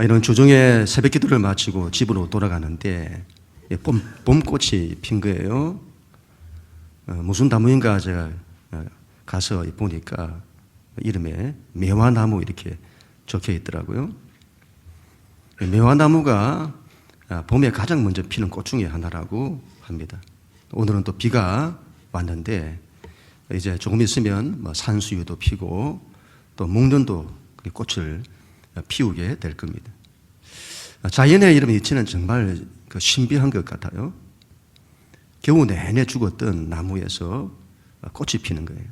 이런 주중에 새벽 기도를 마치고 집으로 돌아가는데 봄꽃이 핀 거예요. 무슨 나무인가 제가 가서 보니까 이름에 매화나무 이렇게 적혀 있더라고요. 매화나무가 봄에 가장 먼저 피는 꽃 중에 하나라고 합니다. 오늘은 또 비가 왔는데 이제 조금 있으면 산수유도 피고 또 목련도 꽃을 피우게 될 겁니다. 자연의 이름 이치는 정말 신비한 것 같아요. 겨우 내내 죽었던 나무에서 꽃이 피는 거예요.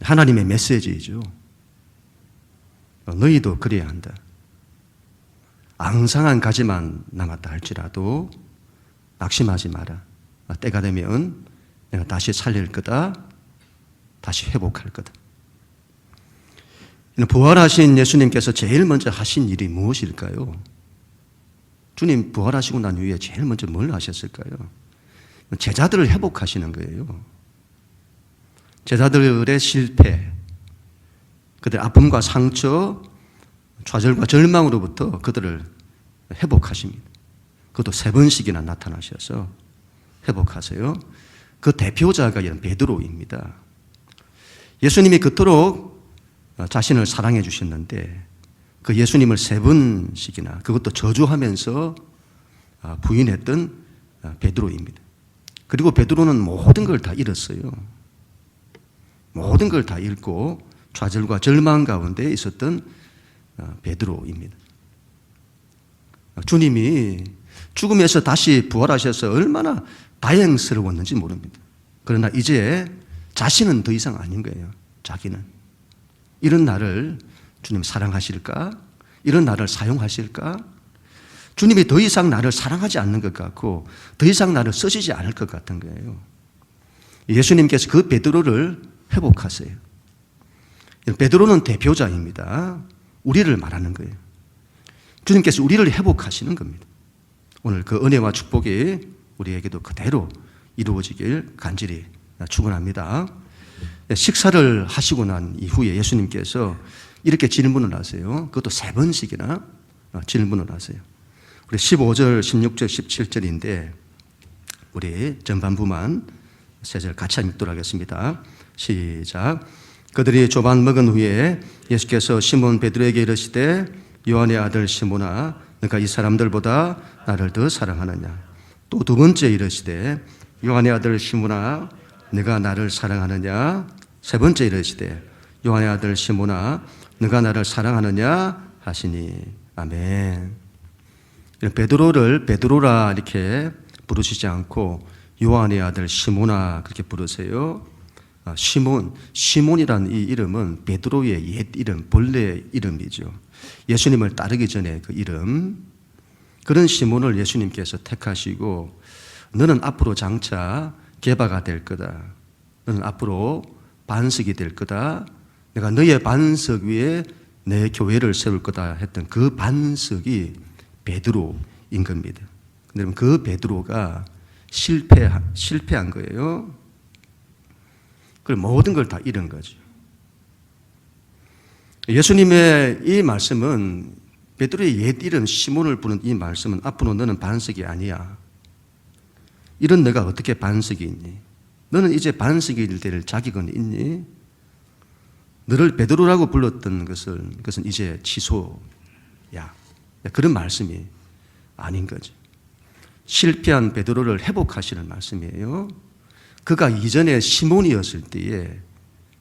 하나님의 메시지이죠. 너희도 그래야 한다. 앙상한 가지만 남았다 할지라도 낙심하지 마라. 때가 되면 내가 다시 살릴 거다. 다시 회복할 거다. 부활하신 예수님께서 제일 먼저 하신 일이 무엇일까요? 주님 부활하시고 난 후에 제일 먼저 뭘 하셨을까요? 제자들을 회복하시는 거예요. 제자들의 실패, 그들의 아픔과 상처, 좌절과 절망으로부터 그들을 회복하십니다. 그것도 3번씩이나 나타나셔서 회복하세요. 그 대표자가 이런 베드로입니다. 예수님이 그토록 자신을 사랑해 주셨는데 그 예수님을 3번씩이나 그것도 저주하면서 부인했던 베드로입니다. 그리고 베드로는 모든 걸 다 잃었어요. 모든 걸 다 잃고 좌절과 절망 가운데 있었던 베드로입니다. 주님이 죽음에서 다시 부활하셔서 얼마나 다행스러웠는지 모릅니다. 그러나 이제 자신은 더 이상 아닌 거예요. 자기는. 이런 나를 주님 사랑하실까? 이런 나를 사용하실까? 주님이 더 이상 나를 사랑하지 않는 것 같고 더 이상 나를 쓰시지 않을 것 같은 거예요. 예수님께서 그 베드로를 회복하세요. 베드로는 대표자입니다. 우리를 말하는 거예요. 주님께서 우리를 회복하시는 겁니다. 오늘 그 은혜와 축복이 우리에게도 그대로 이루어지길 간절히 축원합니다. 식사를 하시고 난 이후에 예수님께서 이렇게 질문을 하세요. 그것도 3번씩이나 질문을 하세요. 우리 15절, 16절, 17절인데 우리 전반부만 3절 같이 읽도록 하겠습니다. 시작. 그들이 조반 먹은 후에 예수께서 시몬 베드로에게 이르시되 요한의 아들 시몬아 너가 이 사람들보다 나를 더 사랑하느냐. 또 2번째 이르시되 요한의 아들 시몬아 너가 나를 사랑하느냐. 3번째 이르시되 요한의 아들 시몬아 너가 나를 사랑하느냐 하시니. 아멘. 베드로를 베드로라 이렇게 부르시지 않고 요한의 아들 시몬아 그렇게 부르세요. 시몬이라는 이 이름은 베드로의 옛 이름, 본래 이름이죠. 예수님을 따르기 전에 그 이름. 그런 시몬을 예수님께서 택하시고 너는 앞으로 장차 게바가 될 거다. 너는 앞으로 반석이 될 거다. 내가 너의 반석 위에 내 교회를 세울 거다 했던 그 반석이 베드로인 겁니다. 근데 그 베드로가 실패한 거예요. 그리고 모든 걸 다 잃은 거죠. 예수님의 이 말씀은 베드로의 옛 이름 시몬을 부른 이 말씀은 앞으로 너는 반석이 아니야. 이런 너가 어떻게 반석이 있니? 너는 이제 반석이 될 자격은 있니? 너를 베드로라고 불렀던 그것은 이제 취소야. 그런 말씀이 아닌 거죠. 실패한 베드로를 회복하시는 말씀이에요. 그가 이전에 시몬이었을 때에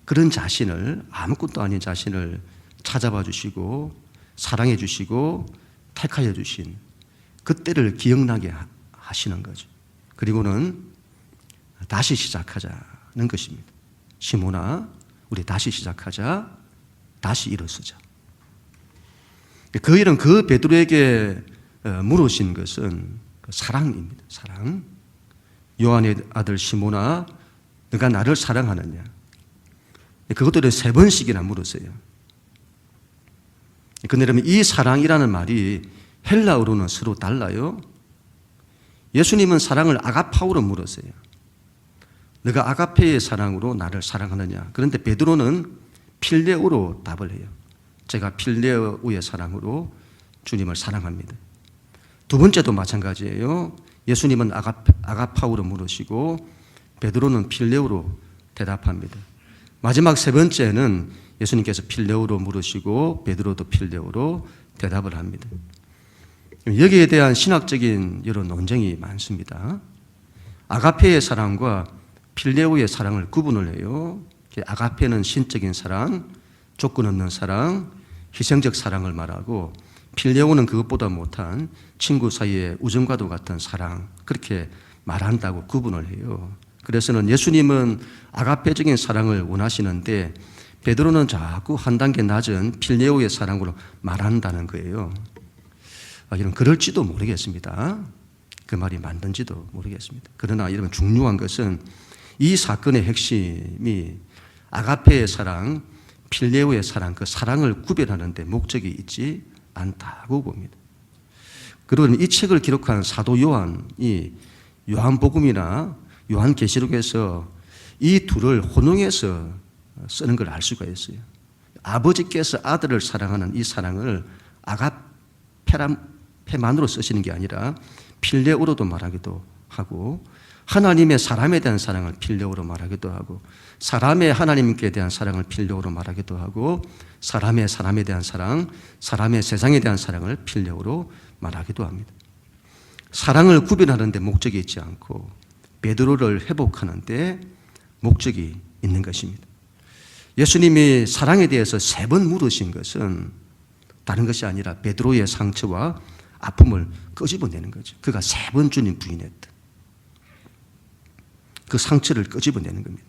그런 자신을, 아무것도 아닌 자신을 찾아봐 주시고 사랑해 주시고 택하여 주신 그때를 기억나게 하시는 거죠. 그리고는 다시 시작하자는 것입니다. 시몬아, 우리 다시 시작하자. 다시 일어서자. 그 일은 그 베드로에게 물으신 것은 사랑입니다. 사랑. 요한의 아들 시몬아, 너가 나를 사랑하느냐? 그것들을 3번씩이나 물었어요. 그런데 이 사랑이라는 말이 헬라어로는 서로 달라요. 예수님은 사랑을 아가파오로 물었어요. 너가 아가페의 사랑으로 나를 사랑하느냐? 그런데 베드로는 필레오로 답을 해요. 제가 필레오의 사랑으로 주님을 사랑합니다. 두 번째도 마찬가지예요. 예수님은 아가파우로 물으시고 베드로는 필레오로 대답합니다. 마지막 세 번째는 예수님께서 필레오로 물으시고 베드로도 필레오로 대답을 합니다. 여기에 대한 신학적인 여러 논쟁이 많습니다. 아가페의 사랑과 필레오의 사랑을 구분을 해요. 아가페는 신적인 사랑, 조건 없는 사랑, 희생적 사랑을 말하고 필레오는 그것보다 못한 친구 사이의 우정과도 같은 사랑, 그렇게 말한다고 구분을 해요. 그래서는 예수님은 아가페적인 사랑을 원하시는데 베드로는 자꾸 한 단계 낮은 필레오의 사랑으로 말한다는 거예요. 이런 그럴지도 모르겠습니다. 그 말이 맞는지도 모르겠습니다. 그러나 여러분 중요한 것은 이 사건의 핵심이 아가페의 사랑, 필레오의 사랑, 그 사랑을 구별하는 데 목적이 있지 않다고 봅니다. 그러면 이 책을 기록한 사도 요한이 요한복음이나 요한계시록에서 이 둘을 혼용해서 쓰는 걸 알 수가 있어요. 아버지께서 아들을 사랑하는 이 사랑을 아가페만으로 쓰시는 게 아니라 필레오로도 말하기도 하고 하나님의 사람에 대한 사랑을 필레오로 말하기도 하고 사람의 하나님께 대한 사랑을 필레오로 말하기도 하고 사람의 사람에 대한 사랑, 사람의 세상에 대한 사랑을 필레오로 말하기도 합니다. 사랑을 구별하는 데 목적이 있지 않고 베드로를 회복하는 데 목적이 있는 것입니다. 예수님이 사랑에 대해서 3번 물으신 것은 다른 것이 아니라 베드로의 상처와 아픔을 끄집어내는 거죠. 그가 3번 주님 부인했던 그 상처를 끄집어내는 겁니다.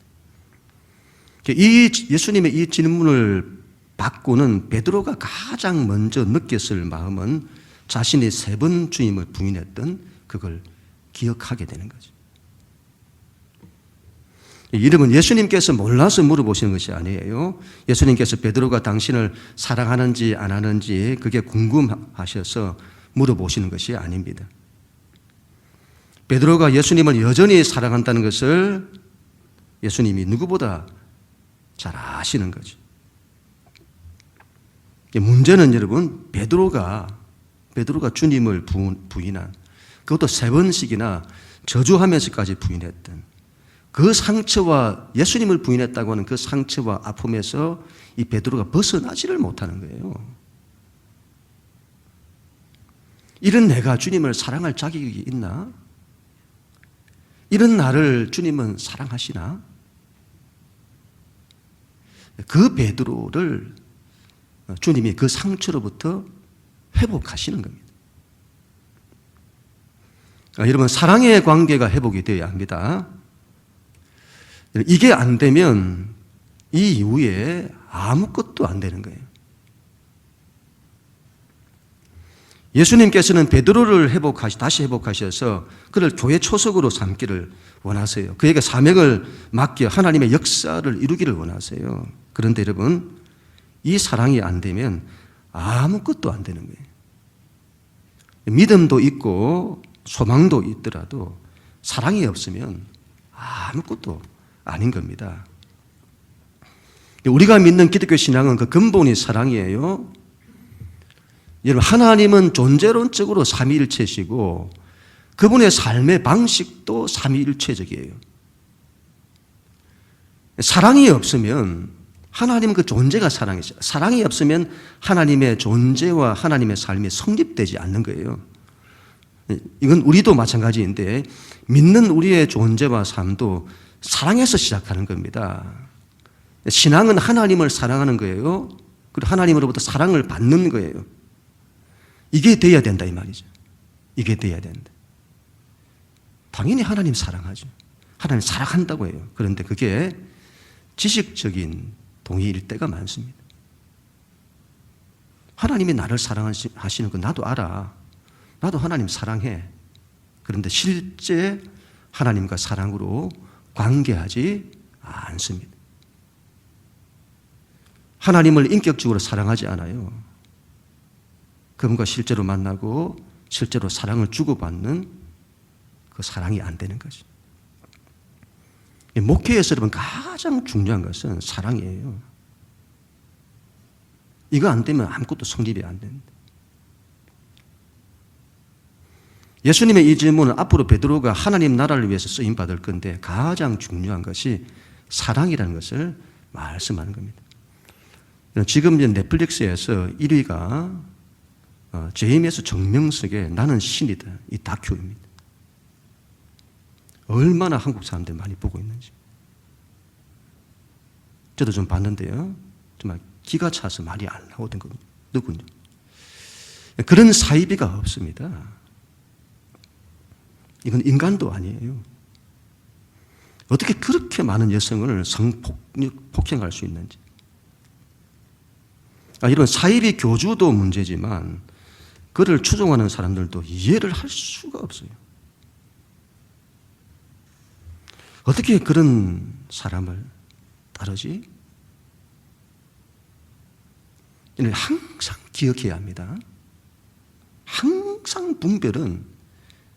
이 예수님의 이 질문을 받고는 베드로가 가장 먼저 느꼈을 마음은 자신이 3번 주님을 부인했던 그걸 기억하게 되는 거죠. 이름은 예수님께서 몰라서 물어보시는 것이 아니에요. 예수님께서 베드로가 당신을 사랑하는지 안 하는지 그게 궁금하셔서 물어보시는 것이 아닙니다. 베드로가 예수님을 여전히 사랑한다는 것을 예수님이 누구보다 잘 아시는 거죠. 문제는 여러분 베드로가 주님을 부인한 그것도 3번씩이나 저주하면서까지 부인했던 그 상처와 예수님을 부인했다고 하는 그 상처와 아픔에서 이 베드로가 벗어나지를 못하는 거예요. 이런 내가 주님을 사랑할 자격이 있나? 이런 나를 주님은 사랑하시나? 그 베드로를 주님이 그 상처로부터 회복하시는 겁니다. 여러분 사랑의 관계가 회복이 되어야 합니다. 이게 안 되면 이 이후에 아무것도 안 되는 거예요. 예수님께서는 베드로를 다시 회복하셔서 그를 교회 초석으로 삼기를 원하세요. 그에게 사명을 맡겨 하나님의 역사를 이루기를 원하세요. 그런데 여러분 이 사랑이 안 되면 아무것도 안 되는 거예요. 믿음도 있고 소망도 있더라도 사랑이 없으면 아무것도 아닌 겁니다. 우리가 믿는 기독교 신앙은 그 근본이 사랑이에요. 여러분 하나님은 존재론적으로 삼위일체시고 그분의 삶의 방식도 삼위일체적이에요. 사랑이 없으면 하나님은 그 존재가 사랑이죠. 사랑이 없으면 하나님의 존재와 하나님의 삶이 성립되지 않는 거예요. 이건 우리도 마찬가지인데 믿는 우리의 존재와 삶도 사랑에서 시작하는 겁니다. 신앙은 하나님을 사랑하는 거예요. 그리고 하나님으로부터 사랑을 받는 거예요. 이게 돼야 된다 이 말이죠. 이게 돼야 된다. 당연히 하나님 사랑하죠. 하나님 사랑한다고 해요. 그런데 그게 지식적인 동의일 때가 많습니다. 하나님이 나를 사랑하시는 거 나도 알아. 나도 하나님 사랑해. 그런데 실제 하나님과 사랑으로 관계하지 않습니다. 하나님을 인격적으로 사랑하지 않아요. 그분과 실제로 만나고 실제로 사랑을 주고받는 그 사랑이 안 되는 거죠. 목회에서 여러분 가장 중요한 것은 사랑이에요. 이거 안 되면 아무것도 성립이 안 된다. 예수님의 이 질문은 앞으로 베드로가 하나님 나라를 위해서 쓰임받을 건데 가장 중요한 것이 사랑이라는 것을 말씀하는 겁니다. 지금 넷플릭스에서 1위가 제임스 정명석의 나는 신이다, 이 다큐입니다. 얼마나 한국 사람들이 많이 보고 있는지. 저도 좀 봤는데요. 정말 기가 차서 말이 안 나오더군요. 그런 사이비가 없습니다. 이건 인간도 아니에요. 어떻게 그렇게 많은 여성을 폭행할 수 있는지. 이런 사이비 교주도 문제지만 그를 추종하는 사람들도 이해를 할 수가 없어요. 어떻게 그런 사람을 따르지? 항상 기억해야 합니다. 항상 분별은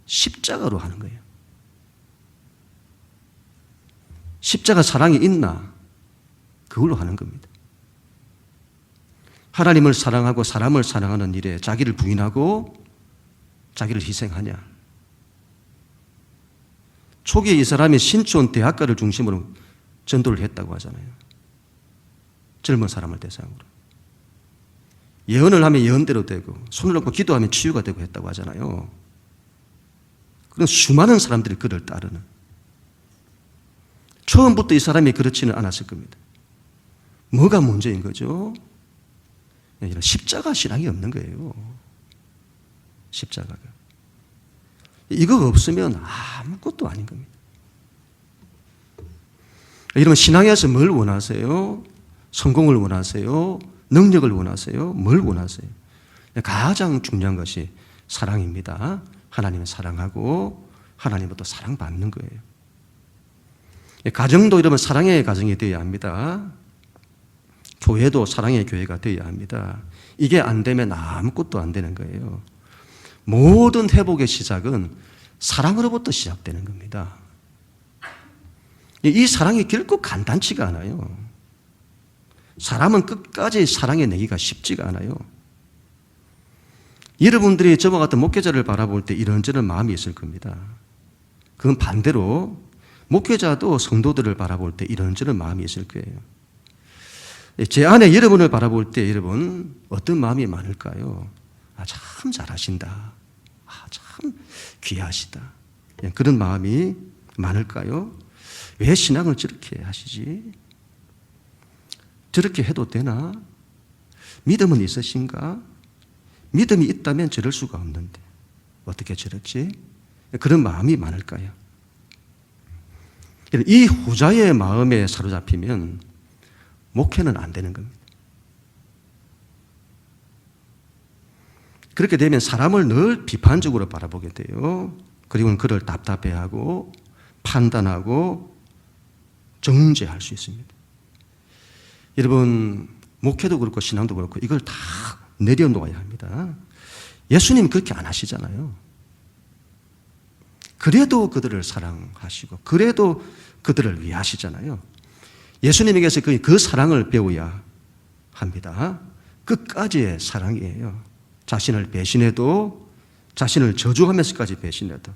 십자가로 하는 거예요. 십자가 사랑이 있나? 그걸로 하는 겁니다. 하나님을 사랑하고 사람을 사랑하는 일에 자기를 부인하고 자기를 희생하냐? 초기에 이 사람이 신촌 대학가를 중심으로 전도를 했다고 하잖아요. 젊은 사람을 대상으로. 예언을 하면 예언대로 되고 손을 놓고 기도하면 치유가 되고 했다고 하잖아요. 그런 수많은 사람들이 그를 따르는. 처음부터 이 사람이 그렇지는 않았을 겁니다. 뭐가 문제인 거죠? 이런 십자가 신앙이 없는 거예요. 십자가가. 이거 없으면 아무것도 아닌 겁니다. 여러분, 신앙에서 뭘 원하세요? 성공을 원하세요? 능력을 원하세요? 뭘 원하세요? 가장 중요한 것이 사랑입니다. 하나님을 사랑하고 하나님부터 사랑받는 거예요. 가정도 여러분 사랑의 가정이 되어야 합니다. 교회도 사랑의 교회가 되어야 합니다. 이게 안 되면 아무것도 안 되는 거예요. 모든 회복의 시작은 사랑으로부터 시작되는 겁니다. 이 사랑이 결코 간단치가 않아요. 사람은 끝까지 사랑해내기가 쉽지가 않아요. 여러분들이 저와 같은 목회자를 바라볼 때 이런저런 마음이 있을 겁니다. 그건 반대로 목회자도 성도들을 바라볼 때 이런저런 마음이 있을 거예요. 제 안에 여러분을 바라볼 때 여러분 어떤 마음이 많을까요? 참 잘하신다. 참 귀하시다. 그런 마음이 많을까요? 왜 신앙을 저렇게 하시지? 저렇게 해도 되나? 믿음은 있으신가? 믿음이 있다면 저럴 수가 없는데 어떻게 저렇지? 그런 마음이 많을까요? 이 후자의 마음에 사로잡히면 목회는 안 되는 겁니다. 그렇게 되면 사람을 늘 비판적으로 바라보게 돼요. 그리고 그를 답답해하고 판단하고 정죄할 수 있습니다. 여러분, 목회도 그렇고 신앙도 그렇고 이걸 다 내려놓아야 합니다. 예수님 그렇게 안 하시잖아요. 그래도 그들을 사랑하시고 그래도 그들을 위하시잖아요. 예수님에게서 그 사랑을 배워야 합니다. 끝까지의 사랑이에요. 자신을 배신해도 자신을 저주하면서까지 배신해도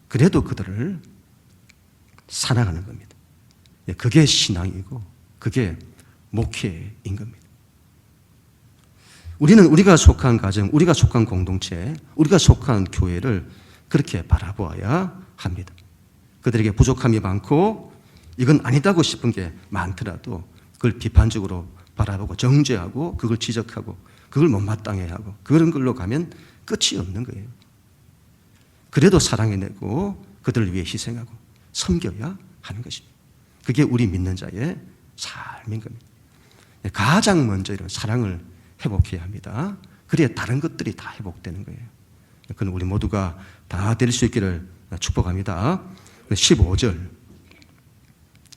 그래도 그들을 사랑하는 겁니다. 그게 신앙이고 그게 목회인 겁니다. 우리는 우리가 속한 가정, 우리가 속한 공동체, 우리가 속한 교회를 그렇게 바라보아야 합니다. 그들에게 부족함이 많고 이건 아니다고 싶은 게 많더라도 그걸 비판적으로 바라보고 정죄하고 그걸 지적하고 그걸 못마땅해 하고 그런 걸로 가면 끝이 없는 거예요. 그래도 사랑해내고 그들을 위해 희생하고 섬겨야 하는 것입니다. 그게 우리 믿는 자의 삶인 겁니다. 가장 먼저 이런 사랑을 회복해야 합니다. 그래야 다른 것들이 다 회복되는 거예요. 그건 우리 모두가 다 될 수 있기를 축복합니다. 15절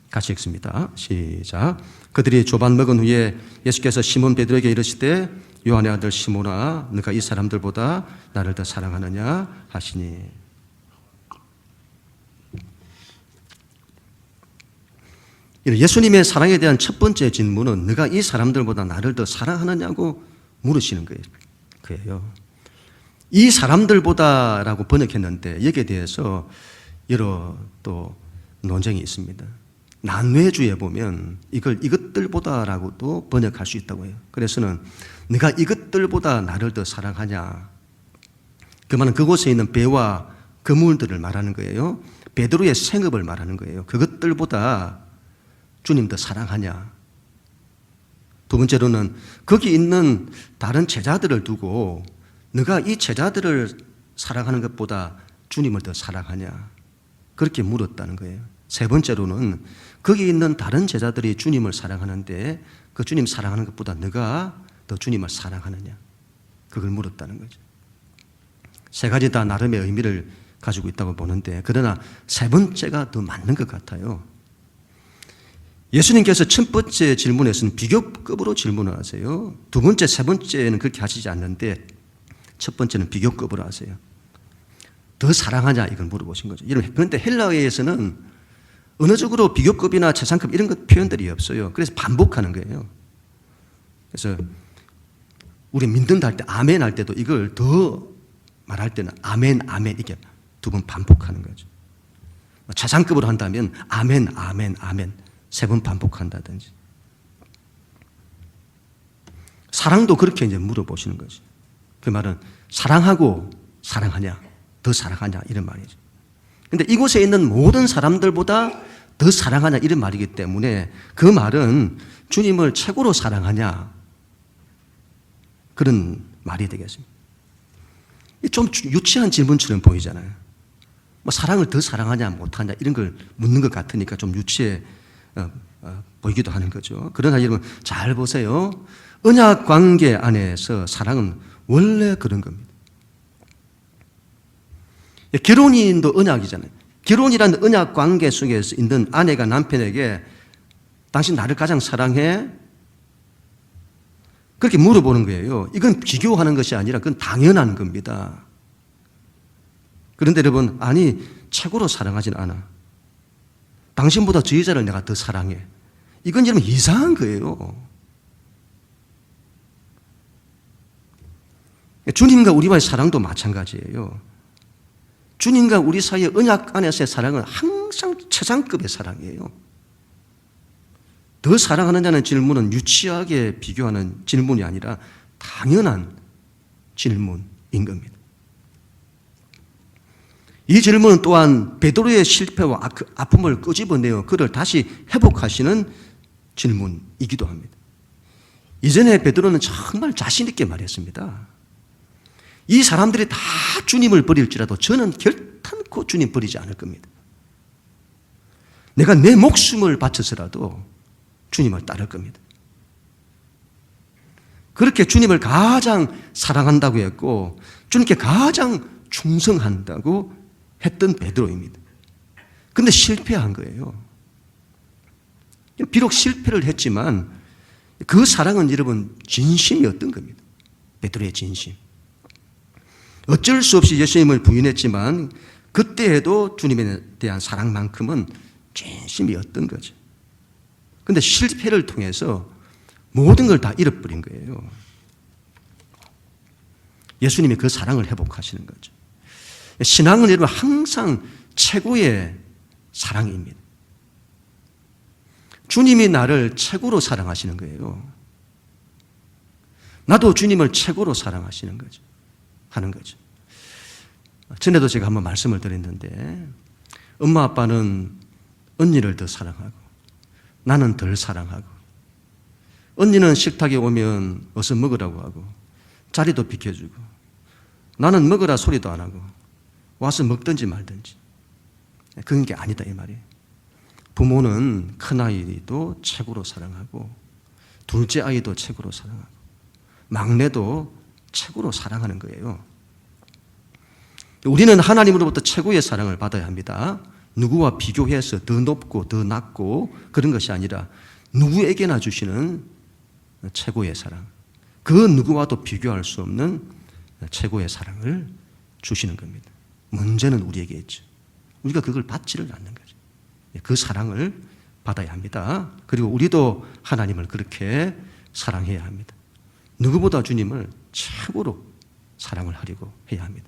같이 읽습니다. 시작. 그들이 조반 먹은 후에 예수께서 시몬 베드로에게 이르시되 요한의 아들 시몬아 너가 이 사람들보다 나를 더 사랑하느냐 하시니. 예수님의 사랑에 대한 첫 번째 질문은 너가 이 사람들보다 나를 더 사랑하느냐고 물으시는 거예요. 이 사람들보다라고 번역했는데 여기에 대해서 여러 또 논쟁이 있습니다. 난외주에 보면 이걸 이것들보다라고도 번역할 수 있다고 해요. 그래서는 네가 이것들보다 나를 더 사랑하냐. 그 말은 그곳에 있는 배와 그물들을 말하는 거예요. 베드로의 생업을 말하는 거예요. 그것들보다 주님 더 사랑하냐. 두 번째로는 거기 있는 다른 제자들을 두고 네가 이 제자들을 사랑하는 것보다 주님을 더 사랑하냐. 그렇게 물었다는 거예요. 세 번째로는 거기 있는 다른 제자들이 주님을 사랑하는데 그 주님 사랑하는 것보다 네가 더 주님을 사랑하느냐. 그걸 물었다는 거죠. 세 가지 다 나름의 의미를 가지고 있다고 보는데 그러나 세 번째가 더 맞는 것 같아요. 예수님께서 첫 번째 질문에서는 비교급으로 질문을 하세요. 두 번째, 세 번째는 그렇게 하시지 않는데 첫 번째는 비교급으로 하세요. 더 사랑하냐 이걸 물어보신 거죠. 그런데 헬라어에서는 언어적으로 비교급이나 최상급 이런 것 표현들이 없어요. 그래서 반복하는 거예요. 그래서 우리 믿는다 할 때 아멘 할 때도 이걸 더 말할 때는 아멘 아멘 이게 두 번 반복하는 거죠. 최상급으로 한다면 아멘 아멘 아멘 세 번 반복한다든지. 사랑도 그렇게 이제 물어보시는 거죠. 그 말은 사랑하고 사랑하냐, 더 사랑하냐 이런 말이죠. 근데 이곳에 있는 모든 사람들보다 더 사랑하냐 이런 말이기 때문에 그 말은 주님을 최고로 사랑하냐 그런 말이 되겠습니다. 좀 유치한 질문처럼 보이잖아요. 뭐 사랑을 더 사랑하냐 못하냐 이런 걸 묻는 것 같으니까 좀 유치해 보이기도 하는 거죠. 그러나 여러분 잘 보세요. 언약 관계 안에서 사랑은 원래 그런 겁니다. 결혼인도 언약이잖아요. 결혼이라는 언약 관계 속에서 있는 아내가 남편에게 당신 나를 가장 사랑해? 그렇게 물어보는 거예요. 이건 비교하는 것이 아니라 그건 당연한 겁니다. 그런데 여러분, 아니 최고로 사랑하진 않아. 당신보다 저 여자를 내가 더 사랑해. 이건 여러분 이상한 거예요. 주님과 우리와의 사랑도 마찬가지예요. 주님과 우리 사이의 언약 안에서의 사랑은 항상 최상급의 사랑이에요. 더 사랑하느냐는 질문은 유치하게 비교하는 질문이 아니라 당연한 질문인 겁니다. 이 질문은 또한 베드로의 실패와 아픔을 끄집어내어 그를 다시 회복하시는 질문이기도 합니다. 이전에 베드로는 정말 자신 있게 말했습니다. 이 사람들이 다 주님을 버릴지라도 저는 결단코 주님 버리지 않을 겁니다. 내가 내 목숨을 바쳐서라도 주님을 따를 겁니다. 그렇게 주님을 가장 사랑한다고 했고 주님께 가장 충성한다고 했던 베드로입니다. 그런데 실패한 거예요. 비록 실패를 했지만 그 사랑은 여러분 진심이었던 겁니다. 베드로의 진심. 어쩔 수 없이 예수님을 부인했지만 그때에도 주님에 대한 사랑만큼은 진심이었던 거죠. 그런데 실패를 통해서 모든 걸 다 잃어버린 거예요. 예수님이 그 사랑을 회복하시는 거죠. 신앙은 여러분 항상 최고의 사랑입니다. 주님이 나를 최고로 사랑하시는 거예요. 나도 주님을 최고로 사랑하시는 거죠. 하는 거죠. 전에도 제가 한번 말씀을 드렸는데 엄마 아빠는 언니를 더 사랑하고 나는 덜 사랑하고 언니는 식탁에 오면 어서 먹으라고 하고 자리도 비켜주고 나는 먹으라 소리도 안 하고 와서 먹든지 말든지 그런 게 아니다 이 말이에요. 부모는 큰아이도 최고로 사랑하고 둘째 아이도 최고로 사랑하고 막내도 최고로 사랑하는 거예요. 우리는 하나님으로부터 최고의 사랑을 받아야 합니다. 누구와 비교해서 더 높고 더 낮고 그런 것이 아니라 누구에게나 주시는 최고의 사랑. 그 누구와도 비교할 수 없는 최고의 사랑을 주시는 겁니다. 문제는 우리에게 있죠. 우리가 그걸 받지를 않는 거죠. 그 사랑을 받아야 합니다. 그리고 우리도 하나님을 그렇게 사랑해야 합니다. 누구보다 주님을 최고로 사랑을 하려고 해야 합니다.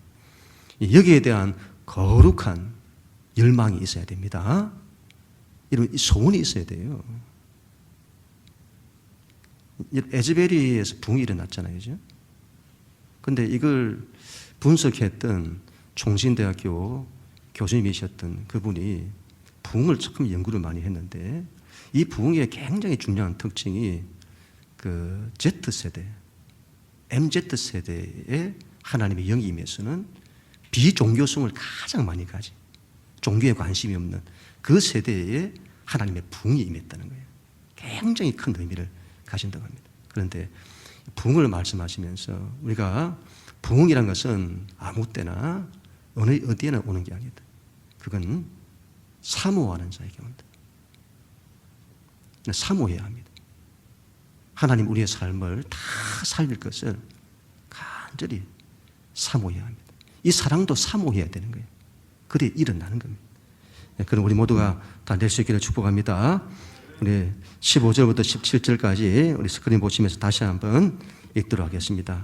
여기에 대한 거룩한 열망이 있어야 됩니다. 이런 소원이 있어야 돼요. 에즈베리에서 붕이 일어났잖아요. 그죠? 근데 이걸 분석했던 총신대학교 교수님이셨던 그분이 부흥을 참 연구를 많이 했는데 이 부흥의 굉장히 중요한 특징이 그 Z세대, MZ세대의 하나님의 영이 임해서는 비종교성을 가장 많이 가진 종교에 관심이 없는 그 세대에 하나님의 부흥이 임했다는 거예요. 굉장히 큰 의미를 가진다고 합니다. 그런데 부흥을 말씀하시면서 우리가 부흥이란 것은 아무 때나 어디에나 오는 게 아니다. 그건 사모하는 자에게 온다. 사모해야 합니다. 하나님 우리의 삶을 다 살릴 것을 간절히 사모해야 합니다. 이 사랑도 사모해야 되는 거예요. 그래 일어나는 겁니다. 그럼 우리 모두가 다 낼 수 있기를 축복합니다. 우리 15절부터 17절까지 우리 스크린 보시면서 다시 한번 읽도록 하겠습니다.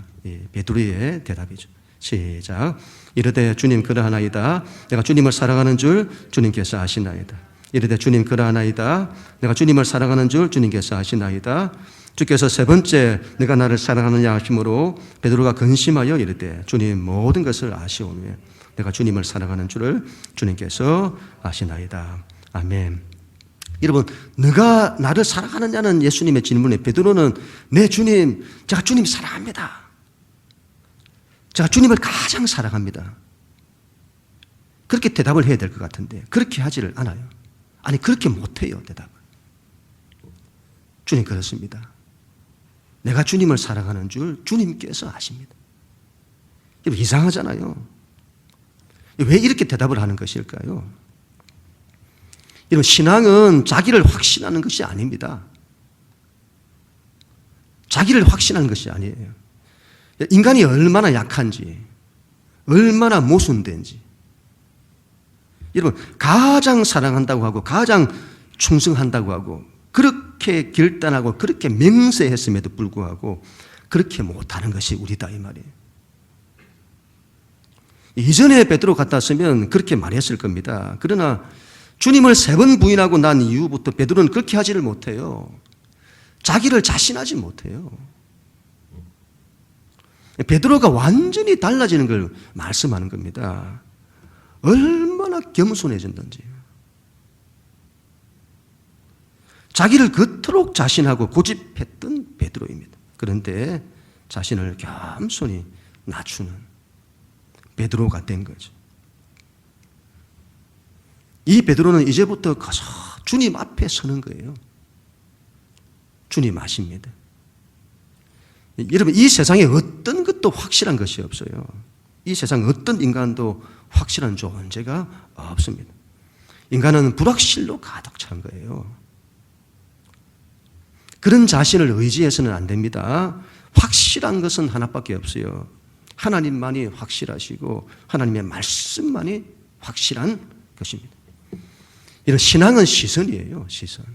베드로의 대답이죠. 시작. 이르되 주님 그러하나이다. 내가 주님을 사랑하는 줄 주님께서 아시나이다. 이르되 주님 그러하나이다. 내가 주님을 사랑하는 줄 주님께서 아시나이다. 주께서 세 번째 내가 나를 사랑하느냐 하심으로 베드로가 근심하여 이르되 주님 모든 것을 아시오며 내가 주님을 사랑하는 줄을 주님께서 아시나이다. 아멘. 여러분, 네가 나를 사랑하느냐는 예수님의 질문에 베드로는 네 주님, 제가 주님 사랑합니다. 제가 주님을 가장 사랑합니다. 그렇게 대답을 해야 될 것 같은데 그렇게 하지를 않아요. 아니 그렇게 못해요. 대답을. 주님 그렇습니다. 내가 주님을 사랑하는 줄 주님께서 아십니다. 여러분 이상하잖아요. 왜 이렇게 대답을 하는 것일까요? 여러분 신앙은 자기를 확신하는 것이 아닙니다. 자기를 확신하는 것이 아니에요. 인간이 얼마나 약한지, 얼마나 모순된지. 여러분 가장 사랑한다고 하고 가장 충성한다고 하고 그렇게 결단하고 그렇게 맹세했음에도 불구하고 그렇게 못하는 것이 우리다 이 말이에요. 이전에 베드로 같았으면 그렇게 말했을 겁니다. 그러나 주님을 3번 부인하고 난 이후부터 베드로는 그렇게 하지를 못해요. 자기를 자신하지 못해요. 베드로가 완전히 달라지는 걸 말씀하는 겁니다. 얼마나 겸손해졌는지. 자기를 그토록 자신하고 고집했던 베드로입니다. 그런데 자신을 겸손히 낮추는 베드로가 된 거죠. 이 베드로는 이제부터 가서 주님 앞에 서는 거예요. 주님 아십니다. 여러분 이 세상에 어떤 것도 확실한 것이 없어요. 이 세상 어떤 인간도 확실한 존재가 없습니다. 인간은 불확실로 가득 찬 거예요. 그런 자신을 의지해서는 안 됩니다. 확실한 것은 하나밖에 없어요. 하나님만이 확실하시고 하나님의 말씀만이 확실한 것입니다. 이런 신앙은 시선이에요. 시선.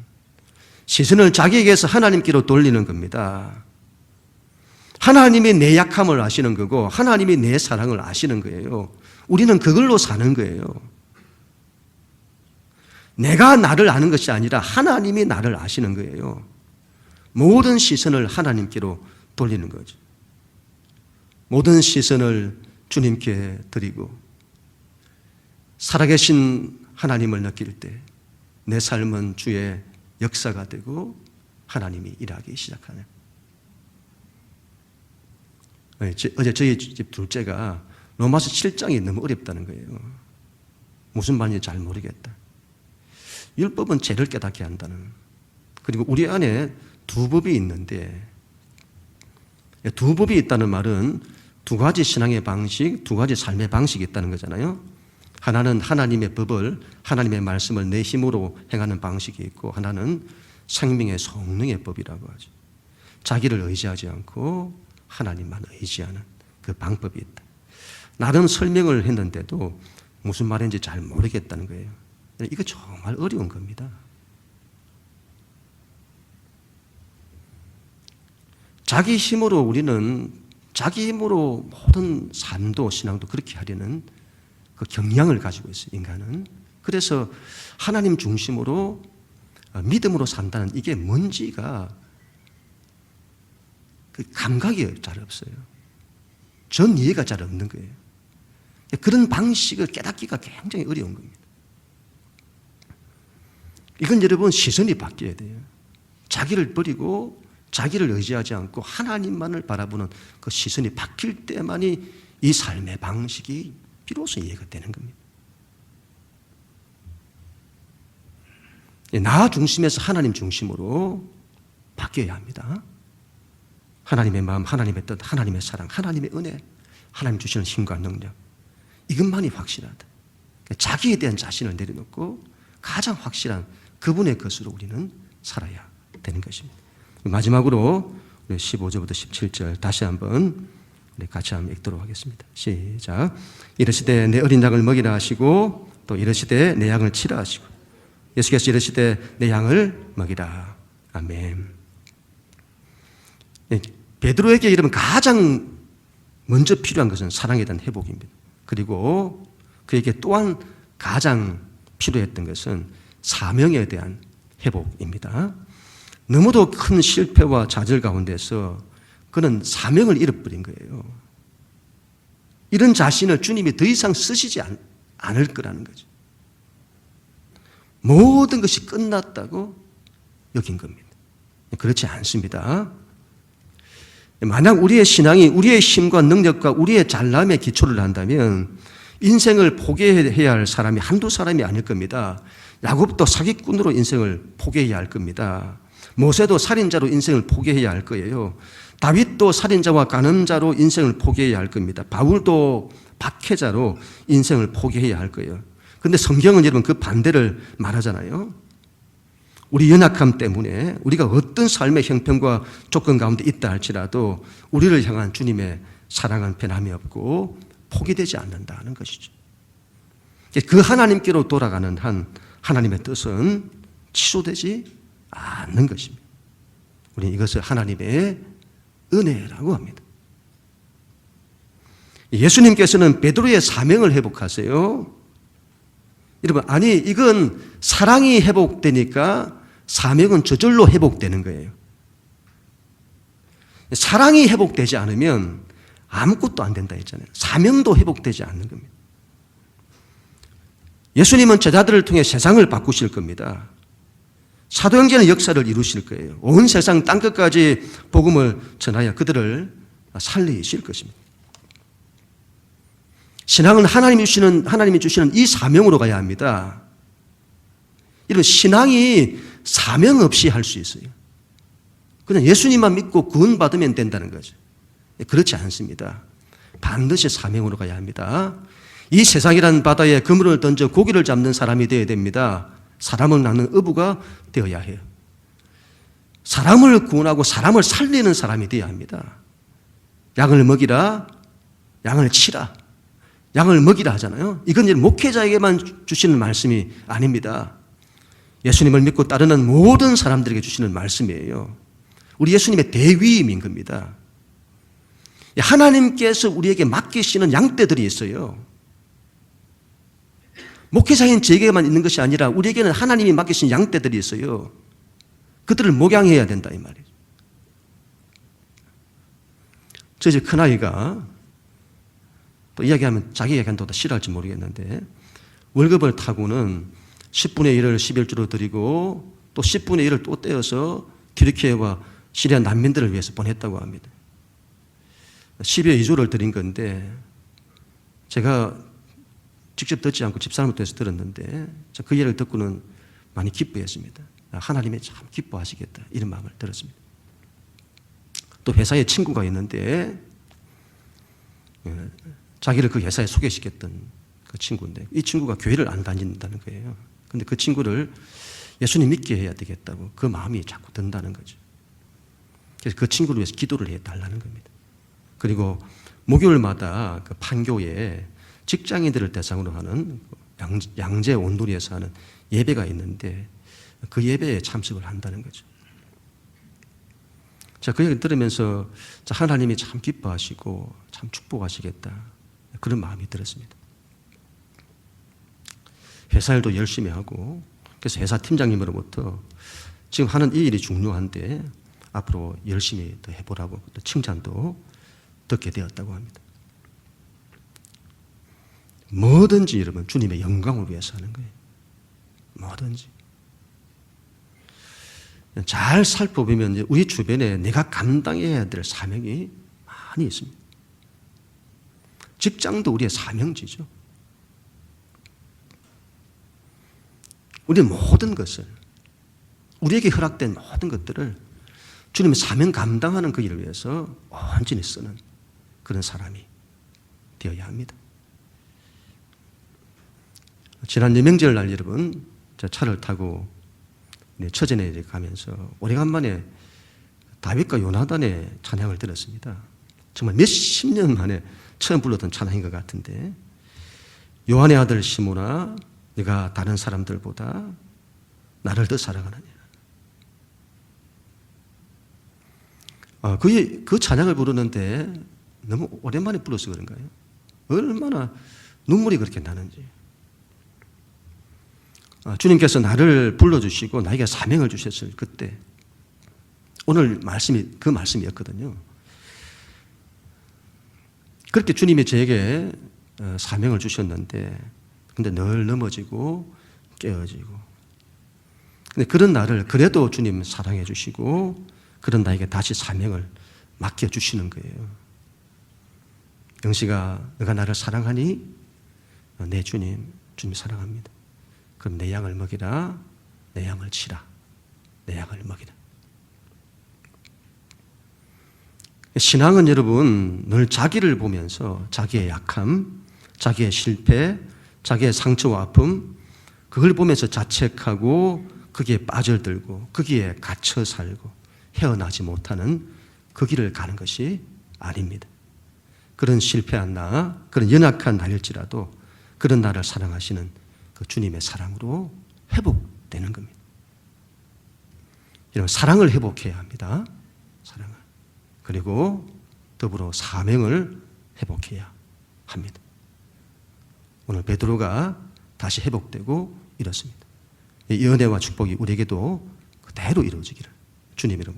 시선을 자기에게서 하나님께로 돌리는 겁니다. 하나님이 내 약함을 아시는 거고 하나님이 내 사랑을 아시는 거예요. 우리는 그걸로 사는 거예요. 내가 나를 아는 것이 아니라 하나님이 나를 아시는 거예요. 모든 시선을 하나님께로 돌리는 거죠. 모든 시선을 주님께 드리고 살아계신 하나님을 느낄 때 내 삶은 주의 역사가 되고 하나님이 일하기 시작하는. 어제 저희 집 둘째가 로마서 7장이 너무 어렵다는 거예요. 무슨 말인지 잘 모르겠다. 율법은 죄를 깨닫게 한다는. 그리고 우리 안에 두 법이 있는데 두 법이 있다는 말은 두 가지 신앙의 방식, 두 가지 삶의 방식이 있다는 거잖아요. 하나는 하나님의 법을, 하나님의 말씀을 내 힘으로 행하는 방식이 있고 하나는 생명의 성령의 법이라고 하죠. 자기를 의지하지 않고 하나님만 의지하는 그 방법이 있다. 나름 설명을 했는데도 무슨 말인지 잘 모르겠다는 거예요. 이거 정말 어려운 겁니다. 자기 힘으로 우리는 자기 힘으로 모든 삶도 신앙도 그렇게 하려는 그 경향을 가지고 있어요, 인간은. 그래서 하나님 중심으로 믿음으로 산다는 이게 뭔지가 그 감각이 잘 없어요. 전 이해가 잘 없는 거예요. 그런 방식을 깨닫기가 굉장히 어려운 겁니다. 이건 여러분 시선이 바뀌어야 돼요. 자기를 버리고 자기를 의지하지 않고 하나님만을 바라보는 그 시선이 바뀔 때만이 이 삶의 방식이 비로소 이해가 되는 겁니다. 나 중심에서 하나님 중심으로 바뀌어야 합니다. 하나님의 마음, 하나님의 뜻, 하나님의 사랑, 하나님의 은혜, 하나님 주시는 힘과 능력, 이것만이 확실하다. 자기에 대한 자신을 내려놓고 가장 확실한 그분의 것으로 우리는 살아야 되는 것입니다. 마지막으로 15절부터 17절 다시 한번 같이 한번 읽도록 하겠습니다. 시작. 이르시되 내 어린 양을 먹이라 하시고 또 이르시되 내 양을 치라 하시고 예수께서 이르시되 내 양을 먹이라. 아멘. 베드로에게 이르면 가장 먼저 필요한 것은 사랑에 대한 회복입니다. 그리고 그에게 또한 가장 필요했던 것은 사명에 대한 회복입니다. 너무도 큰 실패와 좌절 가운데서 그는 사명을 잃어버린 거예요. 이런 자신을 주님이 더 이상 쓰시지 않을 거라는 거죠. 모든 것이 끝났다고 여긴 겁니다. 그렇지 않습니다. 만약 우리의 신앙이 우리의 힘과 능력과 우리의 잘남에 기초를 한다면 인생을 포기해야 할 사람이 한두 사람이 아닐 겁니다. 야곱도 사기꾼으로 인생을 포기해야 할 겁니다. 모세도 살인자로 인생을 포기해야 할 거예요. 다윗도 살인자와 간음자로 인생을 포기해야 할 겁니다. 바울도 박해자로 인생을 포기해야 할 거예요. 그런데 성경은 여러분 그 반대를 말하잖아요. 우리 연약함 때문에 우리가 어떤 삶의 형편과 조건 가운데 있다 할지라도 우리를 향한 주님의 사랑은 변함이 없고 포기되지 않는다는 것이죠. 그 하나님께로 돌아가는 한 하나님의 뜻은 취소되지 않는 것입니다. 우리는 이것을 하나님의 은혜라고 합니다. 예수님께서는 베드로의 사명을 회복하세요. 여러분, 아니 이건 사랑이 회복되니까 사명은 저절로 회복되는 거예요. 사랑이 회복되지 않으면 아무것도 안 된다 했잖아요. 사명도 회복되지 않는 겁니다. 예수님은 제자들을 통해 세상을 바꾸실 겁니다. 사도행전의 역사를 이루실 거예요. 온 세상 땅끝까지 복음을 전하여 그들을 살리실 것입니다. 신앙은 하나님이 주시는 이 사명으로 가야 합니다. 이런 신앙이 사명 없이 할 수 있어요. 그냥 예수님만 믿고 구원받으면 된다는 거죠. 그렇지 않습니다. 반드시 사명으로 가야 합니다. 이 세상이라는 바다에 그물을 던져 고기를 잡는 사람이 되어야 됩니다. 사람을 낳는 어부가 되어야 해요. 사람을 구원하고 사람을 살리는 사람이 되어야 합니다. 양을 먹이라, 양을 치라, 양을 먹이라 하잖아요. 이건 목회자에게만 주시는 말씀이 아닙니다. 예수님을 믿고 따르는 모든 사람들에게 주시는 말씀이에요. 우리 예수님의 대위임인 겁니다. 하나님께서 우리에게 맡기시는 양떼들이 있어요. 목회자인 저에게만 있는 것이 아니라 우리에게는 하나님이 맡기신 양떼들이 있어요. 그들을 목양해야 된다 이 말이에요. 저 이제 큰아이가 또 이야기하면 자기 이야기하면 더 싫어할지 모르겠는데 월급을 타고는 10분의 1을 11주로 드리고 또 10분의 1을 또 떼어서 튀르키예와 시리아 난민들을 위해서 보냈다고 합니다. 10여 2조를 드린 건데 제가 직접 듣지 않고 집사람부터 들었는데 그 예를 듣고는 많이 기뻐했습니다. 하나님이 참 기뻐하시겠다 이런 마음을 들었습니다. 또 회사에 친구가 있는데 자기를 그 회사에 소개시켰던 그 친구인데 이 친구가 교회를 안 다닌다는 거예요. 근데 그 친구를 예수님 믿게 해야 되겠다고 그 마음이 자꾸 든다는 거죠. 그래서 그 친구를 위해서 기도를 해달라는 겁니다. 그리고 목요일마다 그 판교에 직장인들을 대상으로 하는 양재 온누리에서 하는 예배가 있는데 그 예배에 참석을 한다는 거죠. 자, 그 얘기 들으면서 하나님이 참 기뻐하시고 참 축복하시겠다, 그런 마음이 들었습니다. 회사 일도 열심히 하고, 그래서 회사 팀장님으로부터 지금 하는 이 일이 중요한데 앞으로 열심히 더 해보라고 또 칭찬도 듣게 되었다고 합니다. 뭐든지 여러분 주님의 영광을 위해서 하는 거예요. 뭐든지. 잘 살펴보면 우리 주변에 내가 감당해야 될 사명이 많이 있습니다. 직장도 우리의 사명지죠. 우리는 모든 것을, 우리에게 허락된 모든 것들을 주님의 사명 감당하는 그 일을 위해서 온전히 쓰는 그런 사람이 되어야 합니다. 지난 예명절 날 여러분, 차를 타고 처전에 가면서 오래간만에 다윗과 요나단의 찬양을 들었습니다. 정말 몇십 년 만에 처음 불렀던 찬양인 것 같은데, 요한의 아들 시몬아, 네가 다른 사람들보다 나를 더 사랑하느냐. 그 찬양을 부르는데 너무 오랜만에 불러서 그런가요? 얼마나 눈물이 그렇게 나는지. 주님께서 나를 불러주시고 나에게 사명을 주셨을 그때, 오늘 말씀이 그 말씀이었거든요. 그렇게 주님이 저에게 사명을 주셨는데, 근데 늘 넘어지고 깨어지고, 근데 그런 나를 그래도 주님 사랑해 주시고 그런 나에게 다시 사명을 맡겨주시는 거예요. 영식아, 너가 나를 사랑하니? 네 주님, 주님 사랑합니다. 그럼 내 양을 먹이라, 내 양을 치라, 내 양을 먹이라. 신앙은 여러분 늘 자기를 보면서 자기의 약함, 자기의 실패, 자기의 상처와 아픔, 그걸 보면서 자책하고 거기에 빠져들고 거기에 갇혀 살고 헤어나지 못하는 그 길을 가는 것이 아닙니다. 그런 실패한 나, 그런 연약한 나일지라도 그런 나를 사랑하시는 그 주님의 사랑으로 회복되는 겁니다. 이런 사랑을 회복해야 합니다. 사랑을. 그리고 더불어 사명을 회복해야 합니다. 오늘 베드로가 다시 회복되고 이렇습니다. 이 은혜와 축복이 우리에게도 그대로 이루어지기를 주님 이름으로